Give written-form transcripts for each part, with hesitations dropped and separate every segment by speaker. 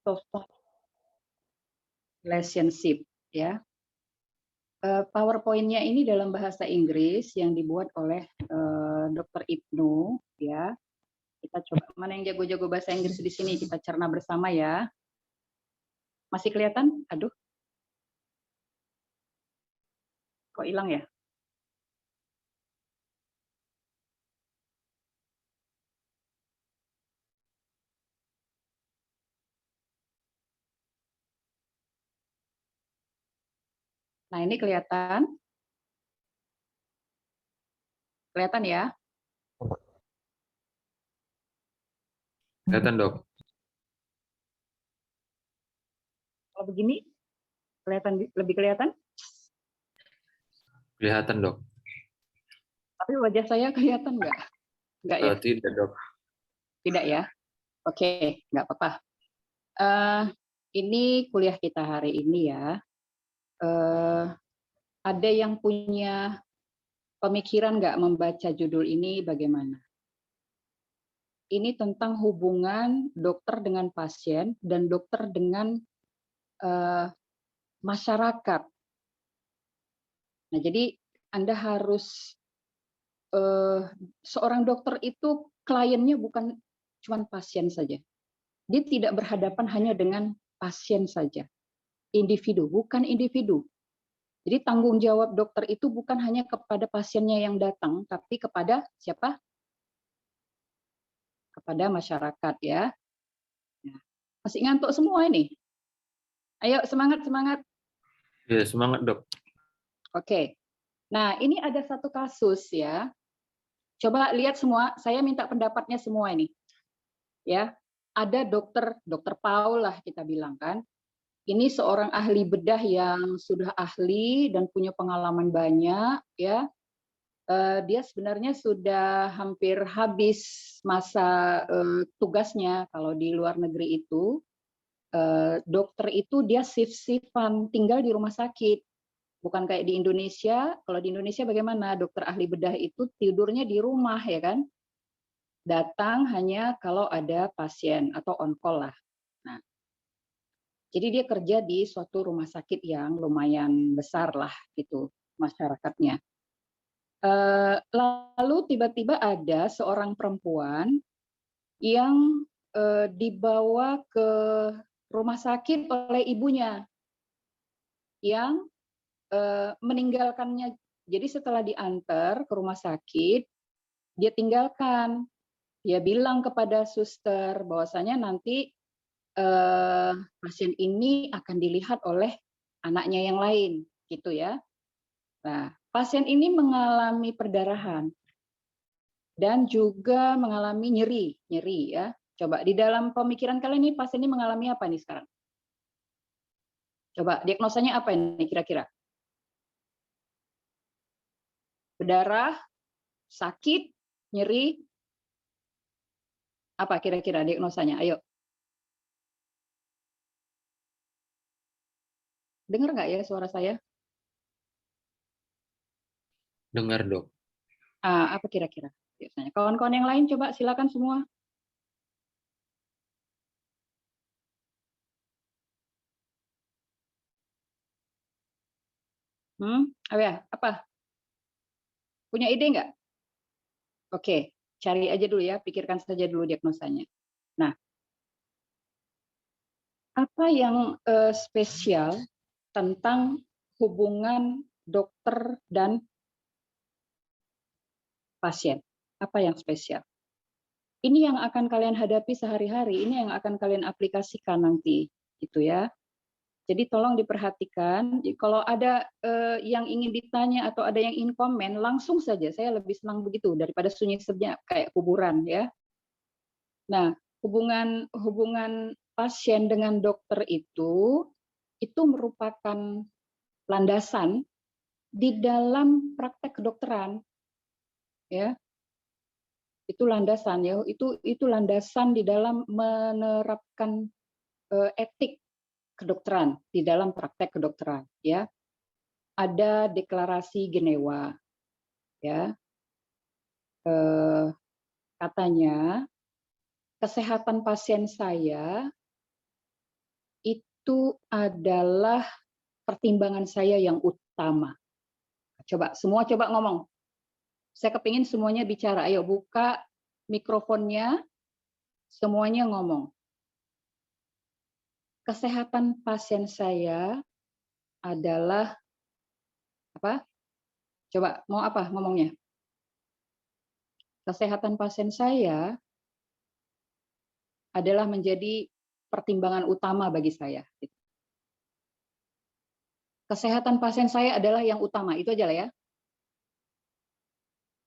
Speaker 1: social relationship ya. PowerPoint-nya ini dalam bahasa Inggris yang dibuat oleh Dr. Ibnu ya. Kita coba mana yang jago-jago bahasa Inggris di sini kita cerna bersama ya. Masih kelihatan? Aduh. Kok hilang ya? Nah, ini kelihatan. Kelihatan ya?
Speaker 2: Kelihatan, Dok.
Speaker 1: Kalau begini, lebih kelihatan?
Speaker 2: Kelihatan, Dok.
Speaker 1: Tapi wajah saya kelihatan nggak? Nggak ya?
Speaker 2: Tidak, Dok.
Speaker 1: Tidak ya? Oke, nggak apa-apa. Ini kuliah kita hari ini ya. Ada yang punya pemikiran nggak membaca judul ini bagaimana? Ini tentang hubungan dokter dengan pasien dan dokter dengan masyarakat. Nah, jadi Anda harus seorang dokter itu kliennya bukan cuma pasien saja. Dia tidak berhadapan hanya dengan pasien saja. Individu, bukan individu. Jadi tanggung jawab dokter itu bukan hanya kepada pasiennya yang datang, tapi kepada siapa? Kepada masyarakat ya. Masih ngantuk semua ini? Ayo semangat, semangat.
Speaker 2: Ya, semangat, Dok.
Speaker 1: Oke. Nah, ini ada satu kasus ya. Coba lihat semua, saya minta pendapatnya semua ini. Ya. Ada dokter Paul lah kita bilang kan. Ini seorang ahli bedah yang sudah ahli dan punya pengalaman banyak ya. Dia sebenarnya sudah hampir habis masa tugasnya kalau di luar negeri itu. Dokter itu dia shift-shiftan tinggal di rumah sakit. Bukan kayak di Indonesia. Kalau di Indonesia bagaimana? Dokter ahli bedah itu tidurnya di rumah ya kan. Datang hanya kalau ada pasien atau on call lah. Nah, jadi dia kerja di suatu rumah sakit yang lumayan besar lah gitu masyarakatnya. Lalu tiba-tiba ada seorang perempuan yang dibawa ke rumah sakit oleh ibunya yang meninggalkannya. Jadi setelah diantar ke rumah sakit, dia tinggalkan. Dia bilang kepada suster bahwasanya nanti pasien ini akan dilihat oleh anaknya yang lain, gitu ya. Nah, pasien ini mengalami perdarahan dan juga mengalami nyeri ya. Coba di dalam pemikiran kalian ini pasien ini mengalami apa nih sekarang? Coba diagnosanya apa ini kira-kira? Berdarah, sakit, nyeri, apa kira-kira diagnosanya? Ayo. Dengar nggak ya suara saya?
Speaker 2: Dengar, Dok.
Speaker 1: Apa kira-kira? Biasanya kawan-kawan yang lain coba silakan semua. Apa? Punya ide nggak? Oke, cari aja dulu ya, pikirkan saja dulu diagnosanya. Nah, apa yang spesial tentang hubungan dokter dan pasien? Apa yang spesial? Ini yang akan kalian hadapi sehari-hari, ini yang akan kalian aplikasikan nanti, gitu ya. Jadi tolong diperhatikan. Kalau ada yang ingin ditanya atau ada yang ingin komen, langsung saja. Saya lebih senang begitu daripada sunyi-senyap kayak kuburan ya. Nah, hubungan pasien dengan dokter itu merupakan landasan di dalam praktek kedokteran, ya. Itu landasan ya. Itu landasan di dalam menerapkan etik kedokteran di dalam praktek kedokteran, ya. Ada deklarasi Genewa, ya. Katanya kesehatan pasien saya itu adalah pertimbangan saya yang utama. Coba semua coba ngomong. Saya kepingin semuanya bicara. Ayo buka mikrofonnya, semuanya ngomong. Kesehatan pasien saya adalah apa? Coba mau apa ngomongnya? Kesehatan pasien saya adalah menjadi pertimbangan utama bagi saya. Kesehatan pasien saya adalah yang utama, itu aja lah ya.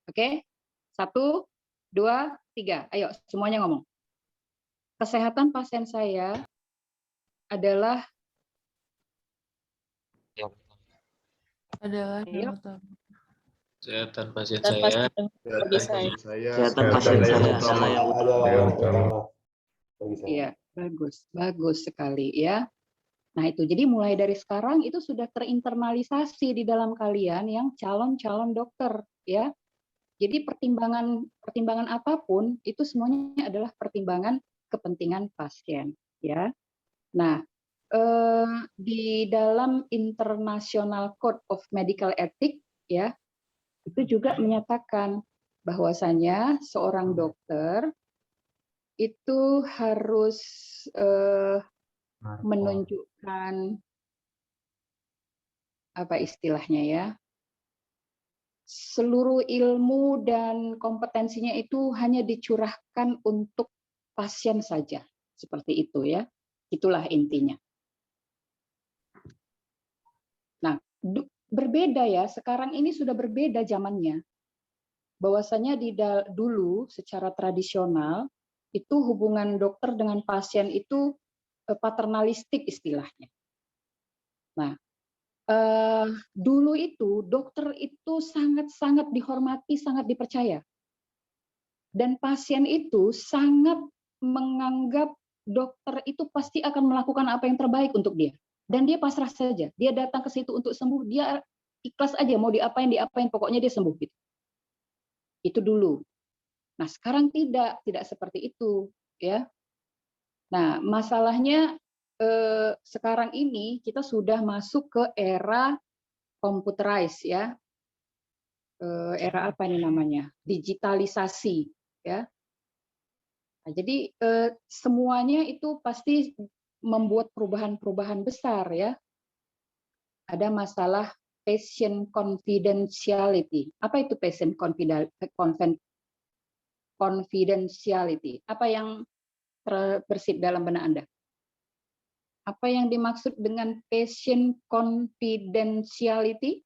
Speaker 1: Oke? 1, 2, 3. Ayo semuanya ngomong. Kesehatan pasien saya adalah
Speaker 3: Adalah
Speaker 1: Ayo.
Speaker 3: yang utama.
Speaker 2: Kesehatan pasien
Speaker 3: Dan
Speaker 2: saya.
Speaker 3: bagi saya.
Speaker 4: Kesehatan pasien saya adalah yang utama.
Speaker 1: Iya, bagus sekali ya. Nah itu, jadi mulai dari sekarang itu sudah terinternalisasi di dalam kalian yang calon-calon dokter ya. Jadi pertimbangan apapun itu semuanya adalah pertimbangan kepentingan pasien ya. Nah, di dalam International Code of Medical Ethics ya, itu juga menyatakan bahwasanya seorang dokter itu harus menunjukkan apa istilahnya ya, seluruh ilmu dan kompetensinya itu hanya dicurahkan untuk pasien saja, seperti itu ya, itulah intinya. Nah, berbeda ya, sekarang ini sudah berbeda zamannya, bahwasanya dulu secara tradisional itu hubungan dokter dengan pasien itu paternalistik istilahnya. Nah, dulu itu dokter itu sangat-sangat dihormati, sangat dipercaya. Dan pasien itu sangat menganggap dokter itu pasti akan melakukan apa yang terbaik untuk dia. Dan dia pasrah saja. Dia datang ke situ untuk sembuh, dia ikhlas aja mau diapain, pokoknya dia sembuh gitu. Itu dulu. Nah, sekarang tidak seperti itu, ya. Nah, masalahnya sekarang ini kita sudah masuk ke era computerized ya, era apa ini namanya, digitalisasi ya. Nah, jadi semuanya itu pasti membuat perubahan-perubahan besar ya. Ada masalah patient confidentiality. Apa itu patient confidentiality? Apa yang terbersit dalam benak Anda? Apa yang dimaksud dengan patient confidentiality?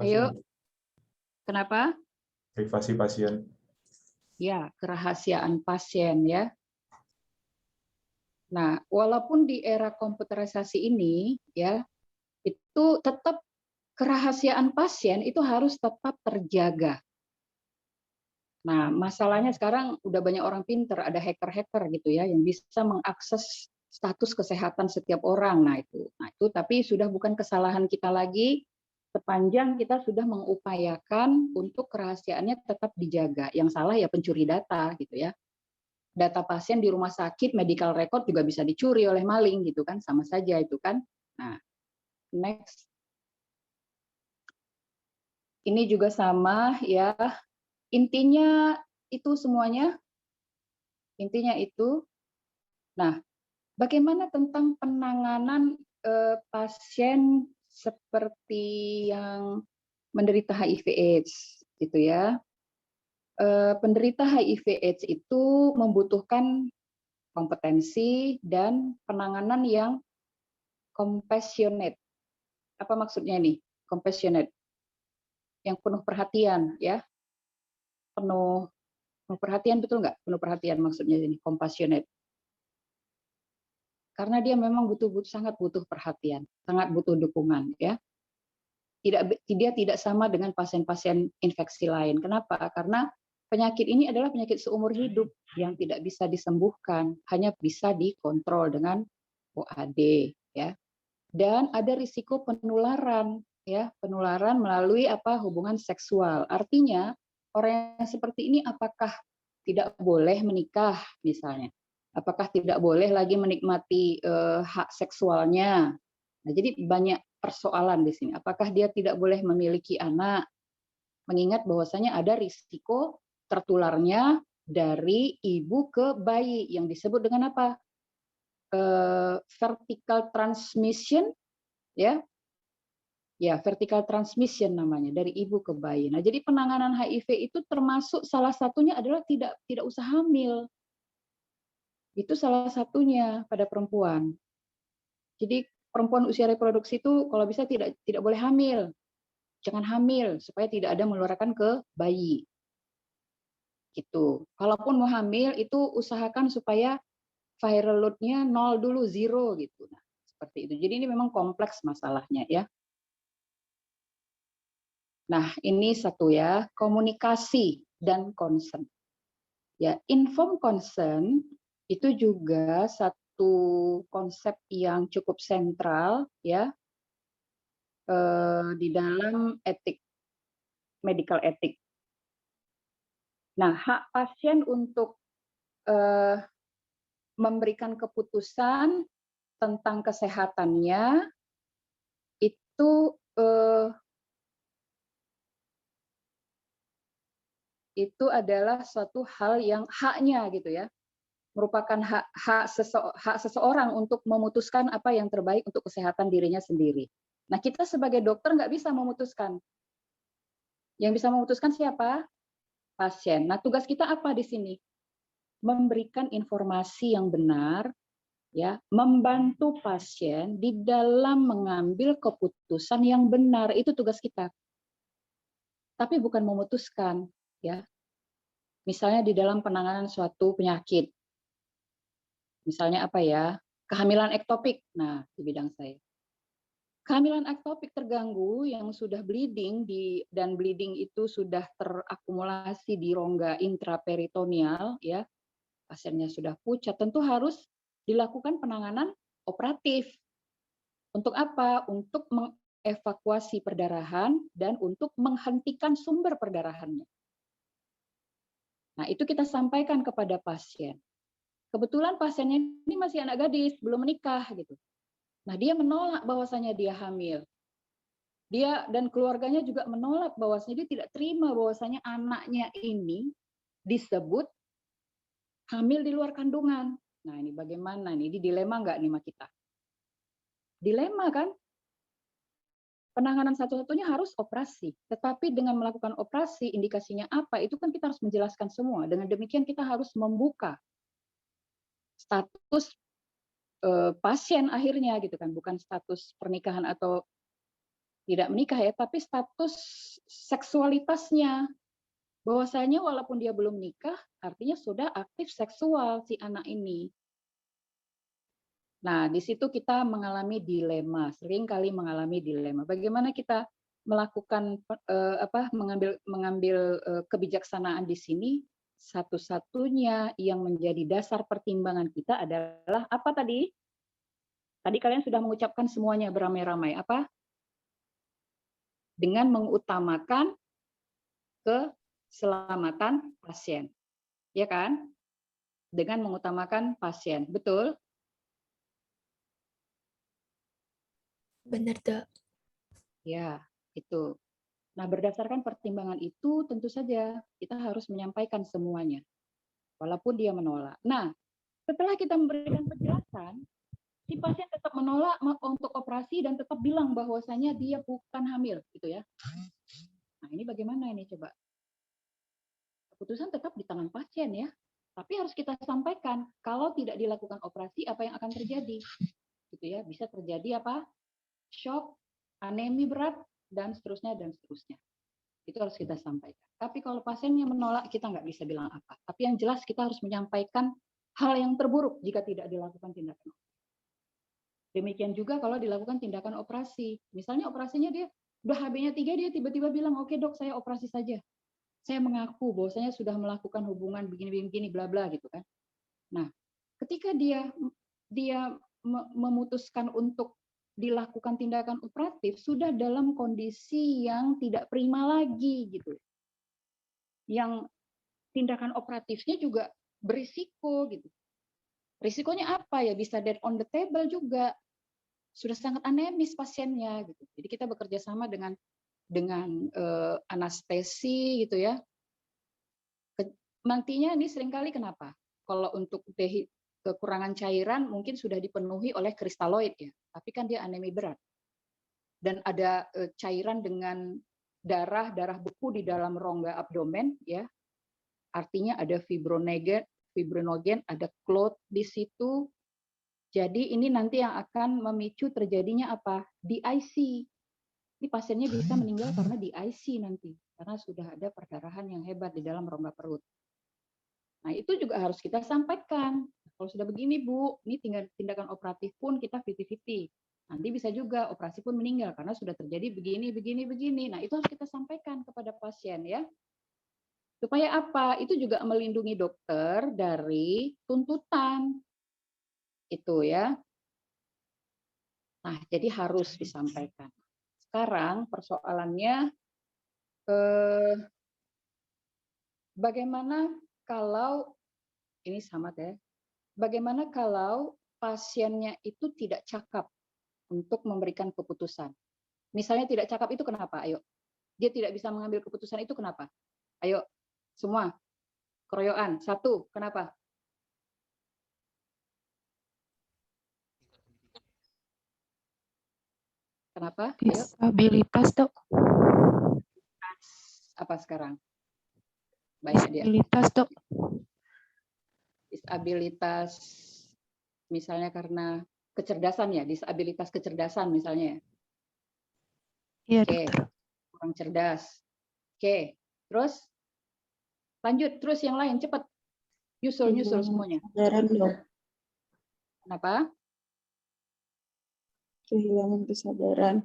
Speaker 1: Ayo, kenapa?
Speaker 4: Privasi pasien.
Speaker 1: Ya, kerahasiaan pasien ya. Nah, walaupun di era komputerisasi ini ya, itu tetap kerahasiaan pasien itu harus tetap terjaga. Nah, masalahnya sekarang udah banyak orang pinter, ada hacker-hacker gitu ya, yang bisa mengakses status kesehatan setiap orang. Nah itu tapi sudah bukan kesalahan kita lagi, sepanjang kita sudah mengupayakan untuk kerahasiaannya tetap dijaga. Yang salah ya pencuri data gitu ya. Data pasien di rumah sakit, medical record juga bisa dicuri oleh maling gitu kan, sama saja itu kan. Nah, next. Ini juga sama ya. Intinya itu semuanya. Intinya itu. Nah, bagaimana tentang penanganan pasien seperti yang menderita HIV/AIDS, gitu ya? Penderita HIV/AIDS itu membutuhkan kompetensi dan penanganan yang compassionate. Apa maksudnya nih? Compassionate, yang penuh perhatian, ya? Penuh perhatian, betul nggak? Penuh perhatian maksudnya ini compassionate. Karena dia memang sangat butuh perhatian, sangat butuh dukungan, ya. Dia tidak sama dengan pasien-pasien infeksi lain. Kenapa? Karena penyakit ini adalah penyakit seumur hidup yang tidak bisa disembuhkan, hanya bisa dikontrol dengan OAD, ya. Dan ada risiko penularan, ya, penularan melalui hubungan seksual. Artinya orang yang seperti ini apakah tidak boleh menikah misalnya? Apakah tidak boleh lagi menikmati hak seksualnya? Nah, jadi banyak persoalan di sini. Apakah dia tidak boleh memiliki anak? Mengingat bahwasanya ada risiko tertularnya dari ibu ke bayi yang disebut dengan apa? Vertical transmission, ya, vertical transmission namanya, dari ibu ke bayi. Nah, jadi penanganan HIV itu termasuk salah satunya adalah tidak usah hamil. Itu salah satunya pada perempuan. Jadi perempuan usia reproduksi itu kalau bisa tidak boleh hamil. Jangan hamil supaya tidak ada menularkan ke bayi. Gitu. Kalaupun mau hamil itu usahakan supaya viral load-nya 0 dulu, 0 gitu. Nah, seperti itu. Jadi ini memang kompleks masalahnya ya. Nah, ini satu ya, komunikasi dan concern. Ya, inform consent itu juga satu konsep yang cukup sentral ya di dalam etik, medical etik. Nah, hak pasien untuk memberikan keputusan tentang kesehatannya itu adalah suatu hal yang haknya gitu ya, merupakan hak seseorang untuk memutuskan apa yang terbaik untuk kesehatan dirinya sendiri. Nah, kita sebagai dokter nggak bisa memutuskan. Yang bisa memutuskan siapa? Pasien. Nah, tugas kita apa di sini? Memberikan informasi yang benar, ya, membantu pasien di dalam mengambil keputusan yang benar. Itu tugas kita. Tapi bukan memutuskan, ya. Misalnya di dalam penanganan suatu penyakit. Misalnya apa ya? Kehamilan ektopik. Nah, di bidang saya. Kehamilan ektopik terganggu yang sudah bleeding dan bleeding itu sudah terakumulasi di rongga intraperitoneal, ya, pasiennya sudah pucat, tentu harus dilakukan penanganan operatif. Untuk apa? Untuk mengevakuasi perdarahan dan untuk menghentikan sumber perdarahannya. Nah, itu kita sampaikan kepada pasien. Kebetulan pasiennya ini masih anak gadis, belum menikah gitu. Nah, dia menolak bahwasanya dia hamil. Dia dan keluarganya juga menolak bahwasanya dia tidak terima bahwasanya anaknya ini disebut hamil di luar kandungan. Nah, ini bagaimana nih? Ini dilema nggak nih sama kita? Dilema kan? Penanganan satu-satunya harus operasi. Tetapi dengan melakukan operasi, indikasinya apa? Itu kan kita harus menjelaskan semua. Dengan demikian kita harus membuka status pasien akhirnya gitu kan, bukan status pernikahan atau tidak menikah ya, tapi status seksualitasnya. Bahwasanya walaupun dia belum nikah, artinya sudah aktif seksual si anak ini. Nah, di situ kita mengalami dilema, sering kali mengalami dilema. Bagaimana kita melakukan mengambil kebijaksanaan di sini? Satu-satunya yang menjadi dasar pertimbangan kita adalah apa tadi? Tadi kalian sudah mengucapkan semuanya beramai-ramai. Apa? Dengan mengutamakan keselamatan pasien. Ya kan? Dengan mengutamakan pasien. Betul?
Speaker 3: Benar, Dok.
Speaker 1: Ya, itu. Nah, berdasarkan pertimbangan itu tentu saja kita harus menyampaikan semuanya. Walaupun dia menolak. Nah, setelah kita memberikan penjelasan, si pasien tetap menolak untuk operasi dan tetap bilang bahwasanya dia bukan hamil, gitu ya. Nah, ini bagaimana ini coba? Keputusan tetap di tangan pasien ya. Tapi harus kita sampaikan kalau tidak dilakukan operasi apa yang akan terjadi. Gitu ya, bisa terjadi apa? Shock, anemi berat dan seterusnya dan seterusnya. Itu harus kita sampaikan. Tapi kalau pasiennya menolak, kita nggak bisa bilang apa. Tapi yang jelas kita harus menyampaikan hal yang terburuk jika tidak dilakukan tindakan. Demikian juga kalau dilakukan tindakan operasi. Misalnya operasinya dia udah HB-nya 3, dia tiba-tiba bilang, oke dok, saya operasi saja. Saya mengaku bahwasanya sudah melakukan hubungan begini-begini, bla bla gitu kan. Nah, ketika dia memutuskan untuk dilakukan tindakan operatif sudah dalam kondisi yang tidak prima lagi gitu. Yang tindakan operatifnya juga berisiko gitu. Risikonya apa ya? Bisa dead on the table juga. Sudah sangat anemis pasiennya gitu. Jadi kita bekerja sama dengan anestesi gitu ya. Nantinya ini seringkali kenapa? Kalau untuk kekurangan cairan mungkin sudah dipenuhi oleh kristaloid ya, tapi kan dia anemi berat. Dan ada cairan dengan darah beku di dalam rongga abdomen ya. Artinya ada fibrinogen, ada clot di situ. Jadi ini nanti yang akan memicu terjadinya apa? DIC. Ini pasiennya bisa meninggal karena DIC nanti, karena sudah ada perdarahan yang hebat di dalam rongga perut. Nah, itu juga harus kita sampaikan. Kalau sudah begini, Bu, ini tinggal tindakan operatif pun kita 50-50. Nanti bisa juga operasi pun meninggal karena sudah terjadi begini. Nah, itu harus kita sampaikan kepada pasien ya. Supaya apa? Itu juga melindungi dokter dari tuntutan. Itu ya. Nah, jadi harus disampaikan. Sekarang persoalannya bagaimana kalau ini sama deh. Bagaimana kalau pasiennya itu tidak cakap untuk memberikan keputusan? Misalnya tidak cakap itu kenapa? Ayo. Dia tidak bisa mengambil keputusan itu kenapa? Ayo, semua. Keroyokan. 1, kenapa? Kenapa? Ayo.
Speaker 3: Disabilitas, Dok.
Speaker 1: Apa sekarang? Banyak dia.
Speaker 3: Disabilitas, Dok.
Speaker 1: Disabilitas misalnya karena kecerdasan ya, disabilitas kecerdasan misalnya ya.
Speaker 3: Iya,
Speaker 1: Oke,
Speaker 3: Dokter.
Speaker 1: kurang cerdas. Oke, terus lanjut, terus yang lain cepat. Nyusul semuanya.
Speaker 5: Kesadaran, Dok.
Speaker 1: Kenapa?
Speaker 5: Kehilangan kesadaran.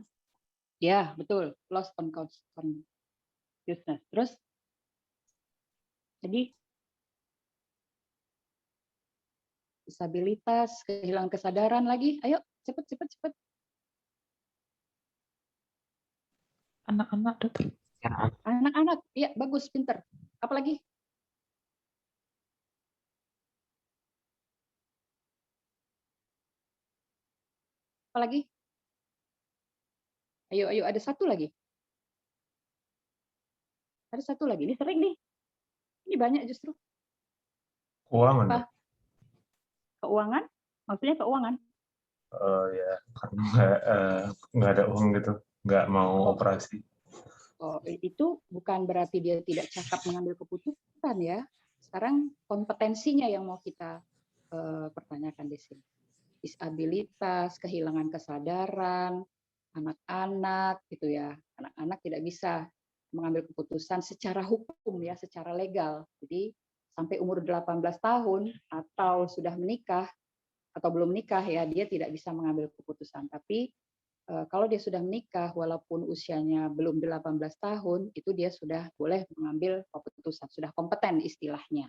Speaker 1: Ya, betul. Loss on consciousness. Terus? Jadi disabilitas, kehilangan kesadaran lagi. Ayo, cepat.
Speaker 3: Anak-anak, Dokter.
Speaker 1: Anak-anak, ya bagus, pinter. Apalagi? Apalagi? Ayo, ada satu lagi. Ada satu lagi. Ini sering nih. Ini banyak justru.
Speaker 2: Keuangan.
Speaker 1: Apa? Keuangan? Maksudnya keuangan?
Speaker 2: Ya, karena nggak ada uang gitu, nggak mau operasi.
Speaker 1: Oh, itu bukan berarti dia tidak cakap mengambil keputusan ya. Sekarang kompetensinya yang mau kita pertanyakan di sini. Disabilitas, kehilangan kesadaran, anak-anak gitu ya. Anak-anak tidak bisa mengambil keputusan secara hukum ya, secara legal. Jadi sampai umur 18 tahun atau sudah menikah atau belum menikah ya, dia tidak bisa mengambil keputusan. Tapi kalau dia sudah menikah walaupun usianya belum 18 tahun, itu dia sudah boleh mengambil keputusan, sudah kompeten istilahnya.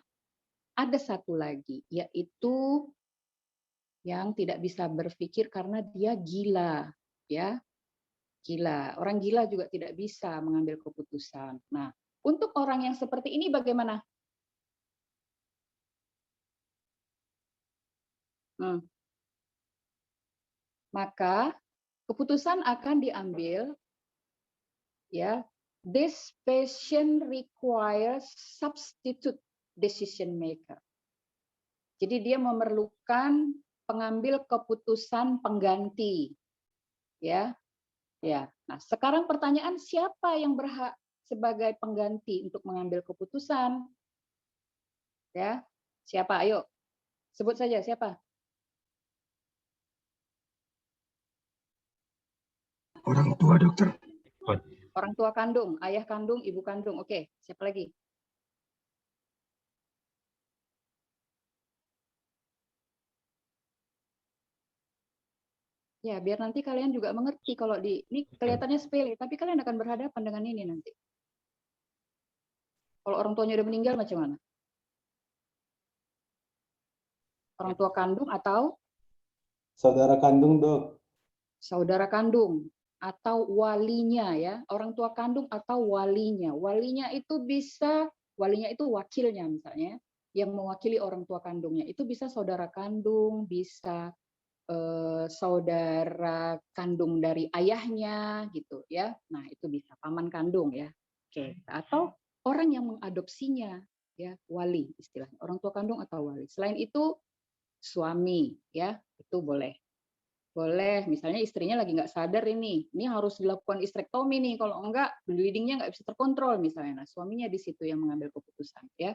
Speaker 1: Ada satu lagi, yaitu yang tidak bisa berpikir karena dia gila, ya. Gila. Orang gila juga tidak bisa mengambil keputusan. Nah, untuk orang yang seperti ini bagaimana? Maka keputusan akan diambil ya. This patient requires substitute decision maker. Jadi dia memerlukan pengambil keputusan pengganti. Ya. Ya. Nah, sekarang pertanyaan siapa yang berhak sebagai pengganti untuk mengambil keputusan? Ya. Siapa? Ayo. Sebut saja siapa?
Speaker 4: Orang tua, Dokter.
Speaker 1: Orang tua kandung, ayah kandung, ibu kandung. Oke, siapa lagi? Ya, biar nanti kalian juga mengerti kalau ini kelihatannya sepele, tapi kalian akan berhadapan dengan ini nanti. Kalau orang tuanya udah meninggal macam mana? Orang tua kandung atau
Speaker 6: saudara kandung, Dok.
Speaker 1: Saudara kandung atau walinya ya, orang tua kandung atau walinya. Walinya itu wakilnya misalnya, yang mewakili orang tua kandungnya. Itu bisa saudara kandung, bisa saudara kandung dari ayahnya gitu ya. Nah, itu bisa paman kandung ya. Oke, atau orang yang mengadopsinya ya, wali istilahnya, orang tua kandung atau wali. Selain itu suami ya, itu boleh. Boleh, misalnya istrinya lagi nggak sadar ini harus dilakukan istrektomi nih, kalau enggak bleedingnya nggak bisa terkontrol misalnya. Nah, suaminya di situ yang mengambil keputusan ya.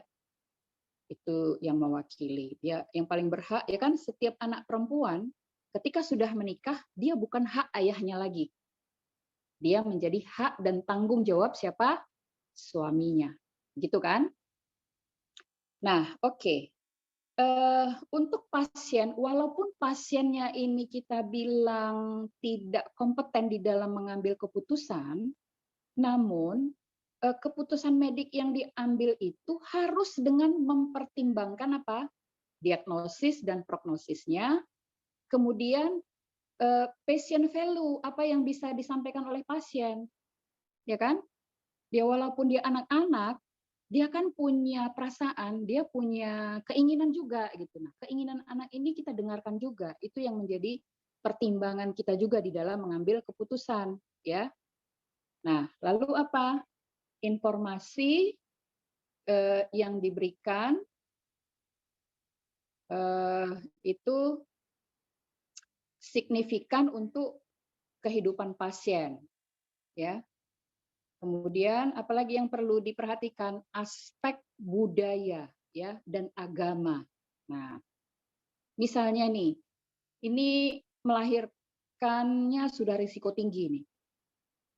Speaker 1: Itu yang mewakili. Ya, yang paling berhak ya kan, setiap anak perempuan ketika sudah menikah, dia bukan hak ayahnya lagi. Dia menjadi hak dan tanggung jawab siapa? Suaminya. Gitu kan? Nah, oke. Untuk pasien, walaupun pasiennya ini kita bilang tidak kompeten di dalam mengambil keputusan, namun keputusan medik yang diambil itu harus dengan mempertimbangkan apa? Diagnosis dan prognosisnya, kemudian patient value, apa yang bisa disampaikan oleh pasien, ya kan? Dia walaupun dia anak-anak, dia kan punya perasaan, dia punya keinginan juga gitu. Nah, keinginan anak ini kita dengarkan juga. Itu yang menjadi pertimbangan kita juga di dalam mengambil keputusan, ya. Nah, lalu apa? Informasi yang diberikan itu signifikan untuk kehidupan pasien, ya. Kemudian apalagi yang perlu diperhatikan, aspek budaya ya dan agama. Nah, misalnya nih, ini melahirkannya sudah risiko tinggi nih.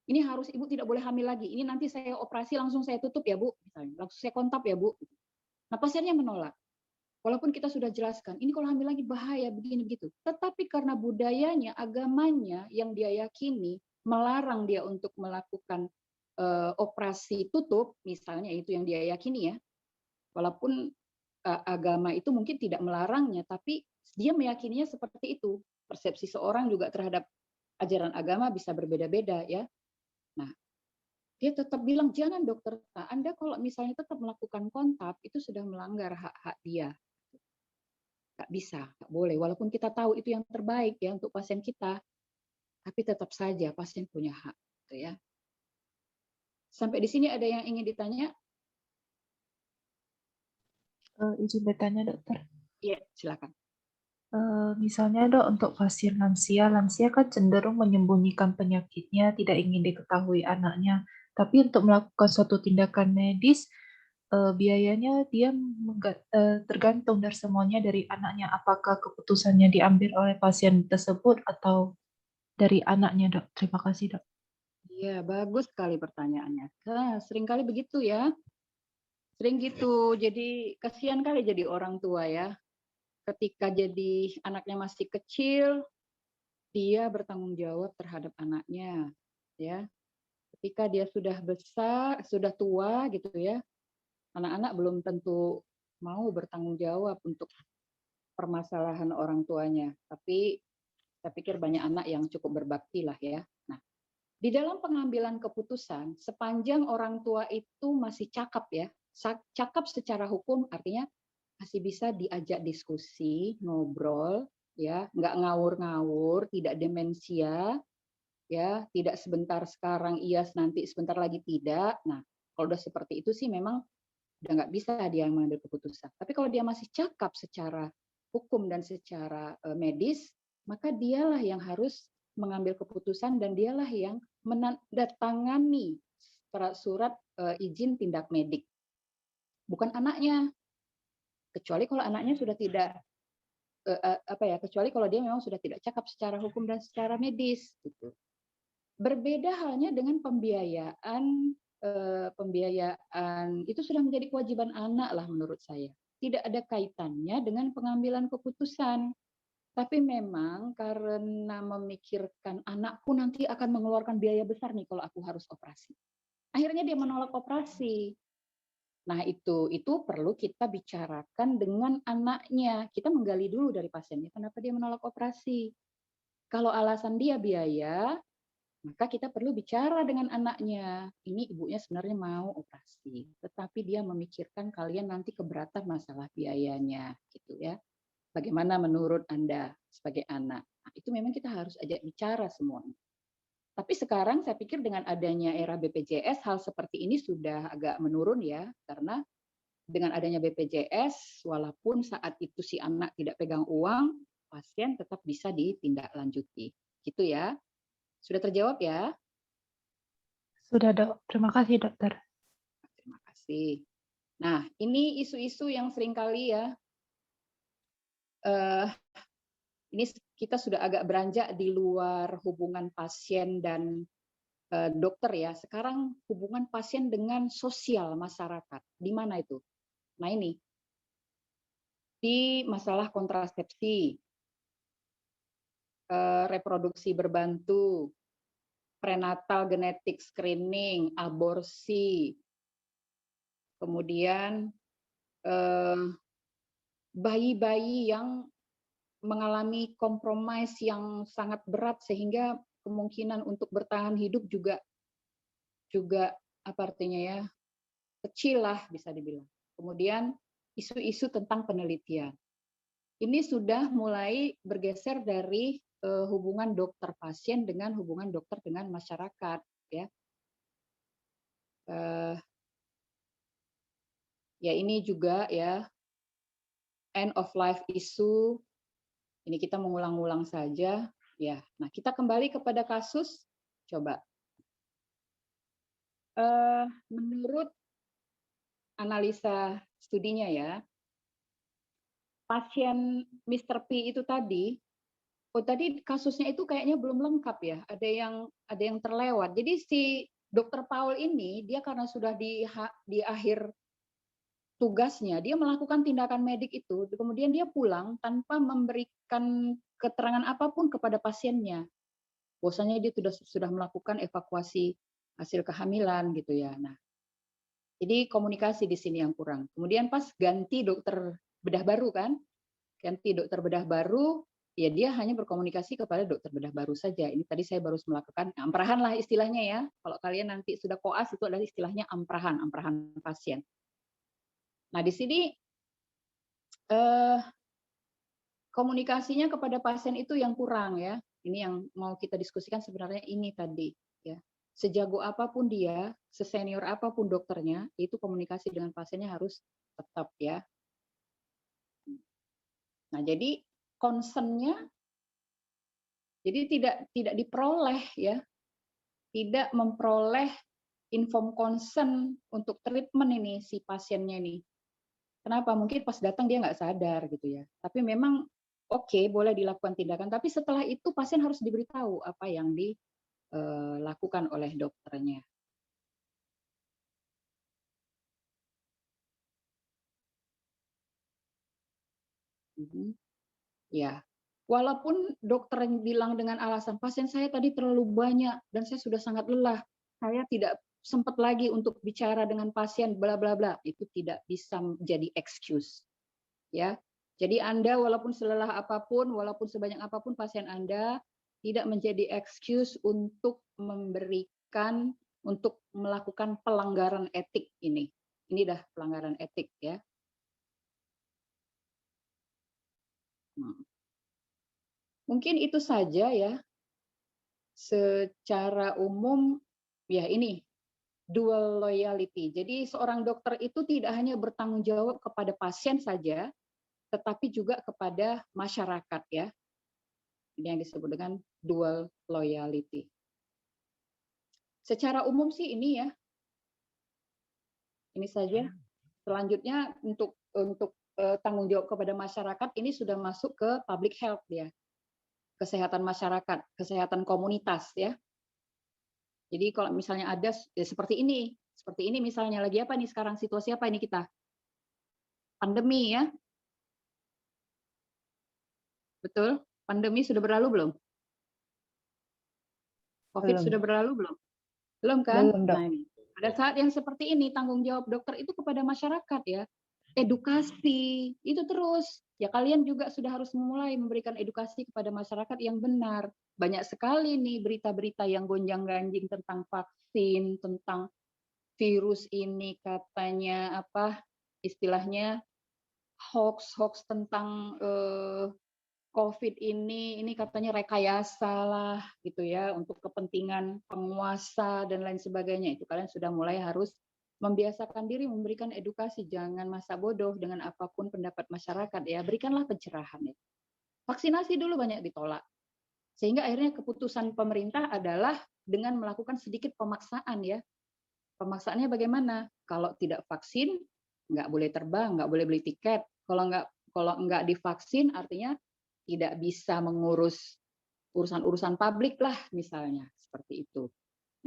Speaker 1: Ini harus ibu tidak boleh hamil lagi. Ini nanti saya operasi langsung saya tutup ya Bu, misalnya. Langsung saya kontap ya Bu. Nah, pasiennya menolak. Walaupun kita sudah jelaskan, ini kalau hamil lagi bahaya begini begitu. Tetapi karena budayanya, agamanya yang dia yakini melarang dia untuk melakukan operasi tutup, misalnya itu yang dia yakini ya, walaupun agama itu mungkin tidak melarangnya, tapi dia meyakininya seperti itu. Persepsi seorang juga terhadap ajaran agama bisa berbeda-beda ya. Nah, dia tetap bilang, jangan dokter, Anda kalau misalnya tetap melakukan kontak, itu sudah melanggar hak-hak dia. Nggak bisa, nggak boleh. Walaupun kita tahu itu yang terbaik ya untuk pasien kita, tapi tetap saja pasien punya hak. Gitu ya. Sampai di sini ada yang ingin ditanya?
Speaker 3: Izin bertanya, dokter.
Speaker 1: Iya, silakan.
Speaker 3: Misalnya dok, untuk pasien lansia kan cenderung menyembunyikan penyakitnya, tidak ingin diketahui anaknya. Tapi untuk melakukan suatu tindakan medis, biayanya dia tergantung dari semuanya dari anaknya. Apakah keputusannya diambil oleh pasien tersebut atau dari anaknya, dok? Terima kasih, dok.
Speaker 1: Iya, bagus sekali pertanyaannya. Nah, seringkali begitu ya. Sering gitu. Jadi kasihan kali jadi orang tua ya. Ketika jadi anaknya masih kecil, dia bertanggung jawab terhadap anaknya, ya. Ketika dia sudah besar, sudah tua gitu ya, anak-anak belum tentu mau bertanggung jawab untuk permasalahan orang tuanya. Tapi saya pikir banyak anak yang cukup berbakti lah ya. Nah, di dalam pengambilan keputusan, sepanjang orang tua itu masih cakap ya, cakap secara hukum artinya masih bisa diajak diskusi, ngobrol, ya, nggak ngawur-ngawur, tidak demensia, ya, tidak sebentar sekarang iya, nanti sebentar lagi tidak. Nah, kalau udah seperti itu sih memang udah nggak bisa dia mengambil keputusan. Tapi kalau dia masih cakap secara hukum dan secara medis, maka dialah yang harus mengambil keputusan dan dialah yang menandatangani surat izin tindak medik. Bukan anaknya. Kecuali kalau anaknya sudah tidak kecuali kalau dia memang sudah tidak cakap secara hukum dan secara medis gitu. Berbeda halnya dengan pembiayaan itu sudah menjadi kewajiban anak lah menurut saya. Tidak ada kaitannya dengan pengambilan keputusan. Tapi memang karena memikirkan anakku nanti akan mengeluarkan biaya besar nih kalau aku harus operasi. Akhirnya dia menolak operasi. Nah, itu perlu kita bicarakan dengan anaknya. Kita menggali dulu dari pasiennya, kenapa dia menolak operasi. Kalau alasan dia biaya, maka kita perlu bicara dengan anaknya. Ini ibunya sebenarnya mau operasi, tetapi dia memikirkan kalian nanti keberatan masalah biayanya, gitu ya. Bagaimana menurut Anda sebagai anak? Nah, itu memang kita harus ajak bicara semuanya. Tapi sekarang saya pikir dengan adanya era BPJS, hal seperti ini sudah agak menurun ya, karena dengan adanya BPJS, walaupun saat itu si anak tidak pegang uang, pasien tetap bisa ditindaklanjuti. Gitu ya. Sudah terjawab ya?
Speaker 3: Sudah, Dok. Terima kasih, Dokter.
Speaker 1: Terima kasih. Nah, ini isu-isu yang seringkali ya, ini kita sudah agak beranjak di luar hubungan pasien dan dokter ya. Sekarang hubungan pasien dengan sosial masyarakat. Di mana itu? Nah ini, di masalah kontrasepsi, reproduksi berbantu, prenatal genetic screening, aborsi, kemudian bayi-bayi yang mengalami kompromis yang sangat berat sehingga kemungkinan untuk bertahan hidup juga apa artinya ya, kecil lah bisa dibilang. Kemudian isu-isu tentang penelitian. Ini sudah mulai bergeser dari hubungan dokter pasien dengan hubungan dokter dengan masyarakat ya. Ya ini juga ya, end of life issue. Ini kita mengulang-ulang saja ya. Nah, kita kembali kepada kasus. Coba. Menurut analisa studinya ya, pasien Mr. P itu tadi, tadi kasusnya itu kayaknya belum lengkap ya. Ada yang terlewat. Jadi si Dr. Paul ini dia karena sudah di akhir tugasnya, dia melakukan tindakan medik itu, kemudian dia pulang tanpa memberikan keterangan apapun kepada pasiennya. Bahwasanya dia sudah melakukan evakuasi hasil kehamilan gitu ya. Nah, jadi komunikasi di sini yang kurang. Kemudian pas ganti dokter bedah baru kan, ganti dokter bedah baru, ya dia hanya berkomunikasi kepada dokter bedah baru saja. Ini tadi saya baru melakukan amprahan lah istilahnya ya. Kalau kalian nanti sudah koas itu adalah istilahnya amprahan pasien. Nah, di sini komunikasinya kepada pasien itu yang kurang ya. Ini yang mau kita diskusikan sebenarnya ini tadi ya. Sejago apapun dia, sesenior apapun dokternya, itu komunikasi dengan pasiennya harus tetap ya. Nah, jadi concern-nya jadi tidak diperoleh ya. Tidak memperoleh inform consent untuk treatment ini si pasiennya nih. Kenapa? Mungkin pas datang dia nggak sadar gitu ya. Tapi memang oke, boleh dilakukan tindakan, tapi setelah itu pasien harus diberitahu apa yang dilakukan oleh dokternya. Ya, walaupun dokter yang bilang dengan alasan pasien saya tadi terlalu banyak dan saya sudah sangat lelah, saya tidak sempat lagi untuk bicara dengan pasien, bla bla bla, itu tidak bisa menjadi excuse, ya. Jadi Anda walaupun selelah apapun, walaupun sebanyak apapun pasien Anda, tidak menjadi excuse untuk untuk melakukan pelanggaran etik ini. Ini dah pelanggaran etik ya. Mungkin itu saja ya. Secara umum ya ini dual loyalty. Jadi seorang dokter itu tidak hanya bertanggung jawab kepada pasien saja, tetapi juga kepada masyarakat ya. Ini yang disebut dengan dual loyalty. Secara umum sih ini ya. Ini saja. Selanjutnya untuk tanggung jawab kepada masyarakat ini sudah masuk ke public health ya. Kesehatan masyarakat, kesehatan komunitas ya. Jadi kalau misalnya ada seperti ini misalnya lagi apa nih sekarang, situasi apa ini kita? Pandemi ya. Betul? Pandemi sudah berlalu belum? COVID
Speaker 3: Belum.
Speaker 1: sudah berlalu belum? Belum kan?
Speaker 3: Belum, Dok.
Speaker 1: Nah, ini. Pada saat yang seperti ini tanggung jawab dokter itu kepada masyarakat ya. edukasi, itu terus. Ya kalian juga sudah harus mulai memberikan edukasi kepada masyarakat yang benar. Banyak sekali nih berita-berita yang gonjang-ganjing tentang vaksin, tentang virus ini katanya apa istilahnya hoax tentang COVID ini katanya rekayasa lah gitu ya untuk kepentingan penguasa dan lain sebagainya. Itu kalian sudah mulai harus membiasakan diri memberikan edukasi, jangan masa bodoh dengan apapun pendapat masyarakat ya. Berikanlah pencerahan ya. Vaksinasi dulu banyak ditolak. Sehingga akhirnya keputusan pemerintah adalah dengan melakukan sedikit pemaksaan ya. Pemaksaannya bagaimana? Kalau tidak vaksin, nggak boleh terbang, nggak boleh beli tiket. Kalau nggak divaksin, artinya tidak bisa mengurus urusan-urusan publik lah, misalnya seperti itu.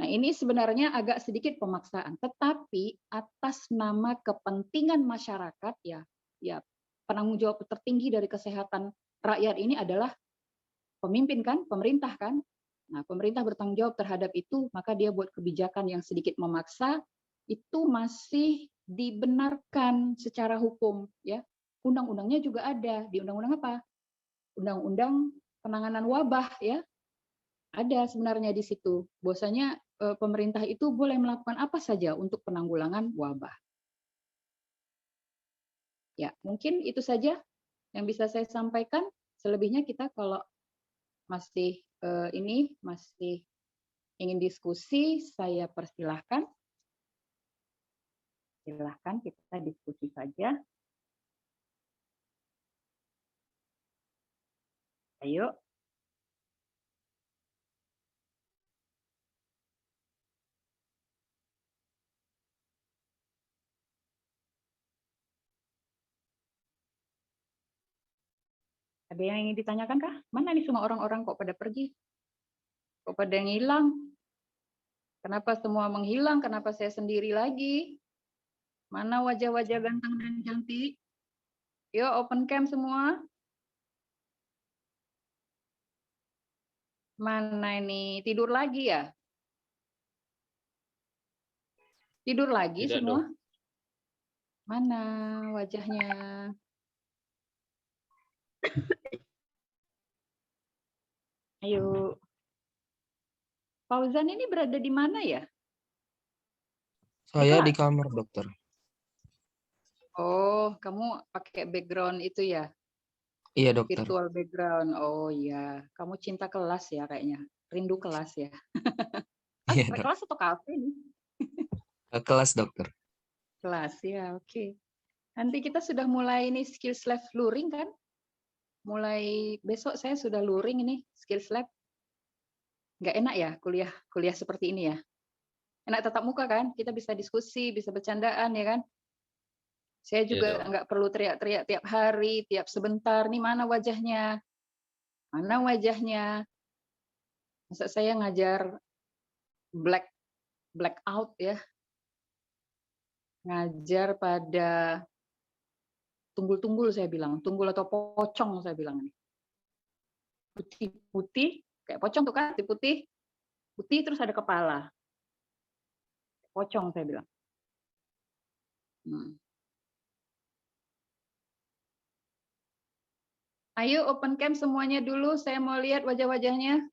Speaker 1: Nah, ini sebenarnya agak sedikit pemaksaan, tetapi atas nama kepentingan masyarakat ya penanggung jawab tertinggi dari kesehatan rakyat ini adalah pemimpin kan, pemerintah kan. Nah, pemerintah bertanggung jawab terhadap itu, maka dia buat kebijakan yang sedikit memaksa, itu masih dibenarkan secara hukum ya. Undang-undangnya juga ada. Di undang-undang apa? Undang-undang penanganan wabah ya. Ada sebenarnya di situ. Bahwasanya pemerintah itu boleh melakukan apa saja untuk penanggulangan wabah. Ya, mungkin itu saja yang bisa saya sampaikan. Selebihnya kita kalau masih masih ingin diskusi, saya persilahkan. Silahkan kita diskusi saja. Ayo. Ada yang ingin ditanyakan kah? Mana nih semua orang-orang kok pada pergi? Kok pada ngilang? Kenapa semua menghilang? Kenapa saya sendiri lagi? Mana wajah-wajah ganteng dan cantik? Yuk open cam semua. Mana ini? Tidur lagi ya? Tidur lagi
Speaker 4: Tidak,
Speaker 1: semua?
Speaker 4: Dok.
Speaker 1: Mana wajahnya? Ayo. Fauzan ini berada di mana ya?
Speaker 7: Saya di
Speaker 1: kelas?
Speaker 7: kamar, dokter.
Speaker 1: Oh, kamu pakai background itu ya?
Speaker 7: Iya, dokter.
Speaker 1: Virtual background. Oh iya, kamu cinta kelas ya kayaknya. Rindu kelas ya.
Speaker 7: Iya, dok.
Speaker 1: Kelas atau kafe nih?
Speaker 7: Kelas, dokter.
Speaker 1: Kelas ya, oke. Nanti kita sudah mulai ini skills lab luring kan? Mulai besok saya sudah luring ini skills lab. Nggak enak ya kuliah seperti ini ya. Enak tatap muka kan? Kita bisa diskusi, bisa bercandaan ya kan? Saya
Speaker 4: Iya,
Speaker 1: juga
Speaker 4: Dok.
Speaker 1: nggak perlu teriak-teriak tiap hari, tiap sebentar. Nih mana wajahnya? Mana wajahnya? Masa saya ngajar blackout ya? Ngajar pada tunggul-tunggul saya bilang, tunggul atau pocong saya bilang ini. Putih-putih, kayak pocong tuh kan, putih terus ada kepala. Pocong saya bilang. Ayo open cam semuanya dulu, saya mau lihat wajah-wajahnya.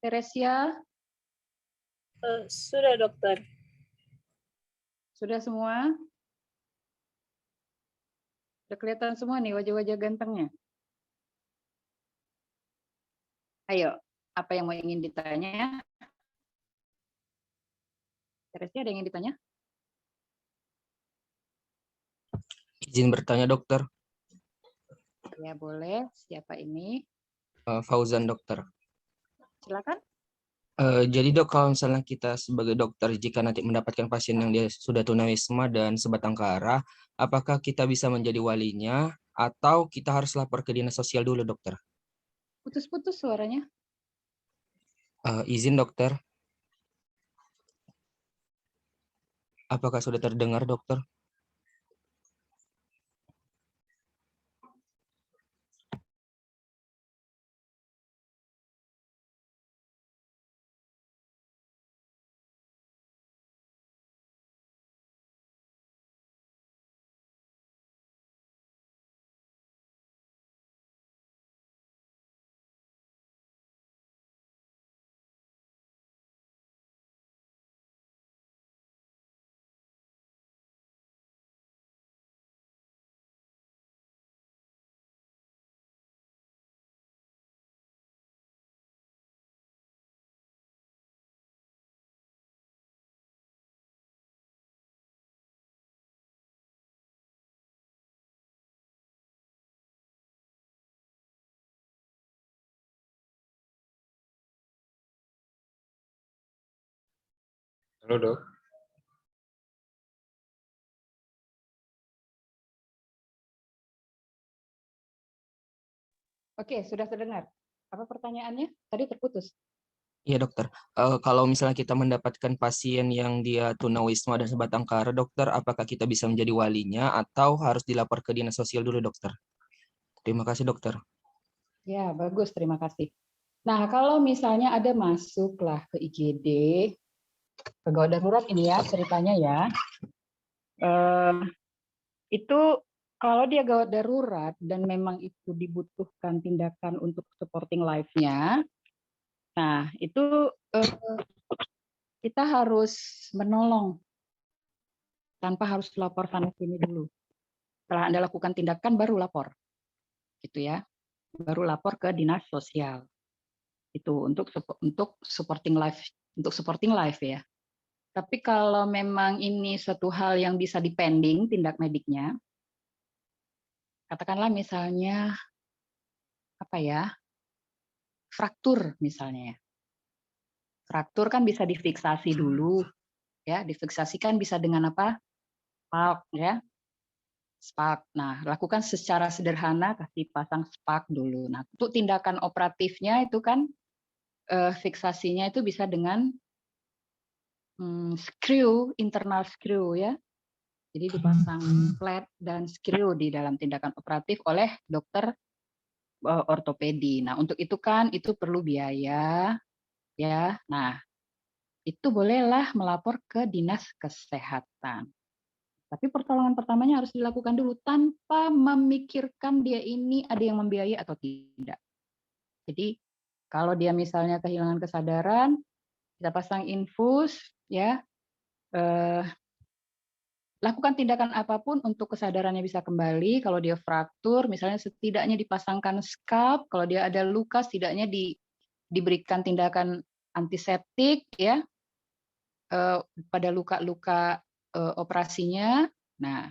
Speaker 1: Teresia,
Speaker 5: Sudah, dokter.
Speaker 1: sudah semua? Udah kelihatan semua nih wajah-wajah gantengnya. Ayo, apa yang mau ingin ditanya? Teresia ada yang ingin ditanya?
Speaker 7: Izin bertanya, dokter.
Speaker 1: Ya boleh, siapa ini?
Speaker 7: Fauzan, dokter.
Speaker 1: Silakan.
Speaker 7: Jadi dok, kalau misalnya kita sebagai dokter, jika nanti mendapatkan pasien yang dia sudah tunawisma dan sebatang kara, apakah kita bisa menjadi walinya atau kita harus lapor ke dinas sosial dulu, dokter?
Speaker 1: Putus-putus suaranya.
Speaker 7: Izin, dokter. Apakah sudah terdengar, dokter?
Speaker 2: Halo dok.
Speaker 1: Oke, sudah terdengar. Apa pertanyaannya? Tadi terputus.
Speaker 7: Iya dokter, kalau misalnya kita mendapatkan pasien yang dia tunawisma dan sebatang kara, dokter, apakah kita bisa menjadi walinya atau harus dilapor ke dinas sosial dulu, dokter? Terima kasih, dokter.
Speaker 1: Ya, bagus. Terima kasih. Nah, kalau misalnya ada masuklah ke IGD, ke gawat darurat ini ya ceritanya ya. Itu kalau dia gawat darurat dan memang itu dibutuhkan tindakan untuk supporting life-nya, nah itu kita harus menolong tanpa harus lapor sana sini dulu. Setelah Anda lakukan tindakan baru lapor, gitu ya, baru lapor ke dinas sosial. Itu untuk supporting life ya. Tapi kalau memang ini suatu hal yang bisa dipending tindak mediknya, katakanlah misalnya apa ya, fraktur misalnya ya. Fraktur kan bisa difiksasi dulu, ya, difiksasikan bisa dengan apa? Spak, ya, spak. Nah, lakukan secara sederhana, kasih pasang spak dulu. Nah, untuk tindakan operatifnya itu kan fiksasinya itu bisa dengan screw, internal screw ya. Jadi dipasang flat dan screw di dalam tindakan operatif oleh dokter ortopedi. Nah, untuk itu kan itu perlu biaya, ya. Nah, itu bolehlah melapor ke dinas kesehatan. Tapi pertolongan pertamanya harus dilakukan dulu tanpa memikirkan dia ini ada yang membiayai atau tidak. Jadi kalau dia misalnya kehilangan kesadaran, kita pasang infus, ya, lakukan tindakan apapun untuk kesadarannya bisa kembali. Kalau dia fraktur, misalnya setidaknya dipasangkan scalp. Kalau dia ada luka, setidaknya diberikan tindakan antiseptik, ya, pada luka-luka operasinya. Nah,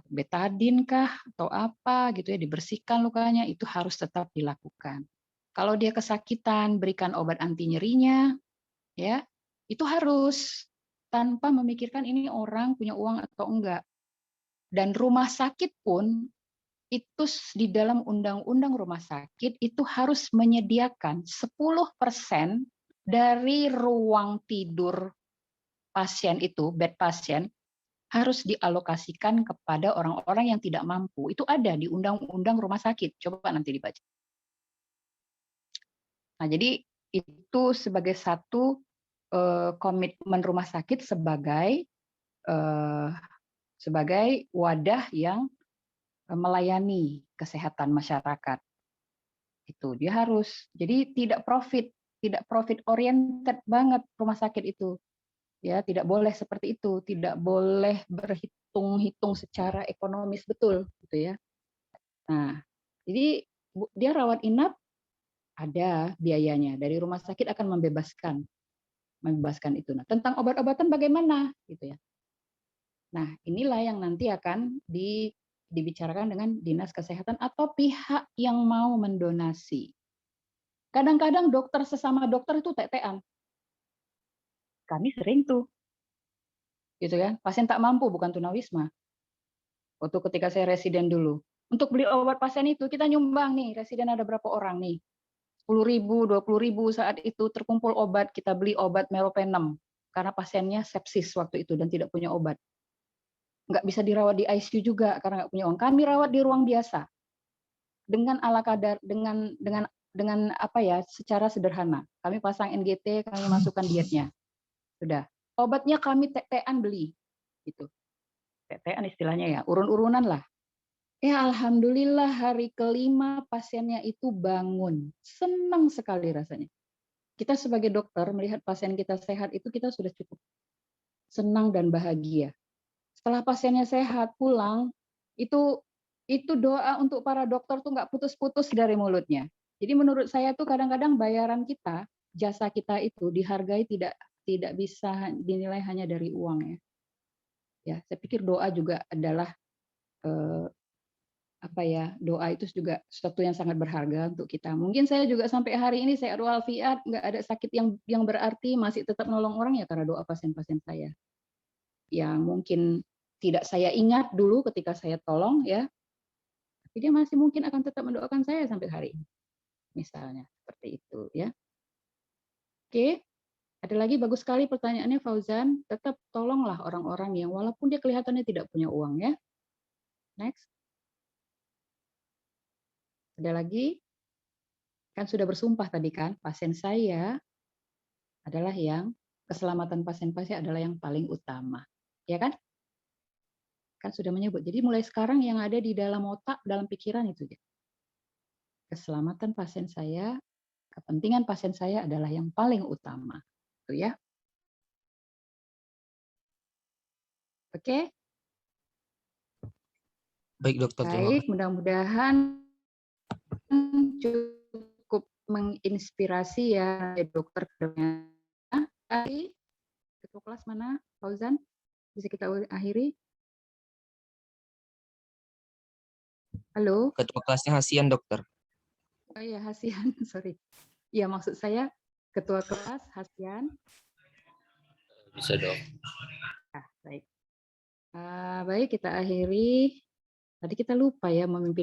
Speaker 1: betadin kah atau apa gitu ya, dibersihkan lukanya, itu harus tetap dilakukan. Kalau dia kesakitan, berikan obat anti nyerinya, ya, itu harus tanpa memikirkan ini orang punya uang atau enggak. Dan rumah sakit pun itu di dalam undang-undang rumah sakit itu harus menyediakan 10% dari ruang tidur pasien itu, bed pasien, harus dialokasikan kepada orang-orang yang tidak mampu. Itu ada di Undang-Undang Rumah Sakit. Coba nanti dibaca. Nah, jadi itu sebagai satu komitmen rumah sakit sebagai wadah yang melayani kesehatan masyarakat. Itu dia harus. Jadi tidak profit oriented banget rumah sakit itu. Ya, tidak boleh seperti itu, tidak boleh berhitung-hitung secara ekonomis betul, gitu ya. Nah, jadi dia rawat inap ada biayanya, dari rumah sakit akan membebaskan itu. Nah, tentang obat-obatan bagaimana, gitu ya. Nah, inilah yang nanti akan dibicarakan dengan dinas kesehatan atau pihak yang mau mendonasi. Kadang-kadang dokter sesama dokter itu tetean. Kami sering tuh, gitu ya, pasien tak mampu bukan tunawisma. Waktu ketika saya residen dulu, untuk beli obat pasien itu kita nyumbang nih, residen ada berapa orang nih, 10.000, 20.000 saat itu terkumpul obat, kita beli obat meropenem karena pasiennya sepsis waktu itu dan tidak punya obat. Nggak bisa dirawat di ICU juga karena nggak punya uang. Kami rawat di ruang biasa dengan ala kadar, dengan apa ya, secara sederhana. Kami pasang NGT, kami masukkan dietnya, sudah. Obatnya kami tetean beli, gitu. Tetean istilahnya ya, urun-urunan lah. Alhamdulillah hari kelima pasiennya itu bangun. Senang sekali rasanya. Kita sebagai dokter melihat pasien kita sehat itu kita sudah cukup senang dan bahagia. Setelah pasiennya sehat pulang, itu doa untuk para dokter tuh nggak putus-putus dari mulutnya. Jadi menurut saya tuh kadang-kadang bayaran kita, jasa kita itu dihargai tidak bisa dinilai hanya dari uang ya. Ya, saya pikir doa juga adalah apa ya, doa itu juga sesuatu yang sangat berharga untuk kita. Mungkin saya juga sampai hari ini saya walafiat, nggak ada sakit yang berarti, masih tetap nolong orang ya karena doa pasien-pasien saya. Yang mungkin tidak saya ingat dulu ketika saya tolong ya, tapi dia masih mungkin akan tetap mendoakan saya sampai hari ini. Misalnya seperti itu ya. Oke. Ada lagi bagus sekali pertanyaannya Fauzan. Tetap tolonglah orang-orang yang walaupun dia kelihatannya tidak punya uang ya. Next. Ada lagi? Kan sudah bersumpah tadi kan, pasien saya adalah yang keselamatan pasien-pasien adalah yang paling utama. Ya kan? Kan sudah menyebut. Jadi mulai sekarang yang ada di dalam otak, dalam pikiran itu ya. Keselamatan pasien saya, kepentingan pasien saya adalah yang paling utama. Itu ya. Oke?
Speaker 7: Baik dokter, terima
Speaker 1: Baik,
Speaker 7: kasih.
Speaker 1: mudah-mudahan cukup menginspirasi ya dokter. Ketua kelas mana, Fauzan? Bisa kita akhiri? Halo?
Speaker 7: Ketua kelasnya Hasian dokter.
Speaker 1: Oh iya, Hasian, sorry. Ya, maksud saya ketua kelas Hasian.
Speaker 4: Bisa dong.
Speaker 1: Baik. Baik, kita akhiri. Tadi kita lupa ya memimpin